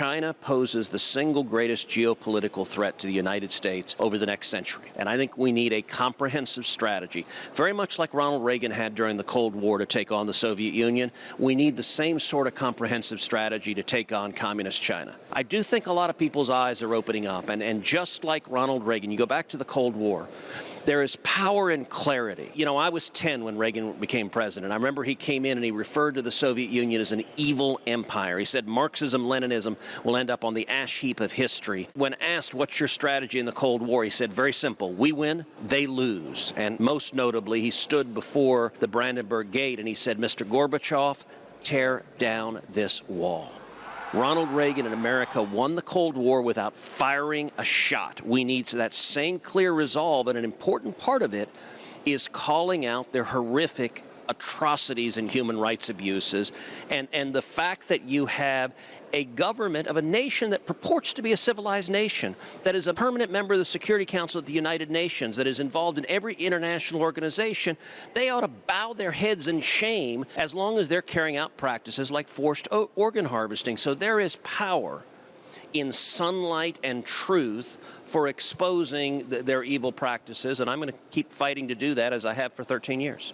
China poses the single greatest geopolitical threat to the United States over the next century. And I think we need a comprehensive strategy, very much like Ronald Reagan had during the Cold War to take on the Soviet Union. We need the same sort of comprehensive strategy to take on communist China. I do think a lot of people's eyes are opening up. And just like Ronald Reagan, you go back to the Cold War, there is power in clarity. You know, I was 10 when Reagan became president. I remember he came in and he referred to the Soviet Union as an evil empire. He said Marxism, Leninism will end up on the ash heap of history. When asked, what's your strategy in the Cold War, he said, very simple, we win, they lose. And most notably, he stood before the Brandenburg Gate and he said, Mr. Gorbachev, tear down this wall. Ronald Reagan and America won the Cold War without firing a shot. We need that same clear resolve, and an important part of it is calling out their horrific atrocities and human rights abuses, and the fact that you have a government of a nation that purports to be a civilized nation, that is a permanent member of the Security Council of the United Nations, that is involved in every international organization. They ought to bow their heads in shame as long as they're carrying out practices like forced organ harvesting. So there is power in sunlight and truth for exposing their evil practices, and I'm going to keep fighting to do that as I have for 13 years.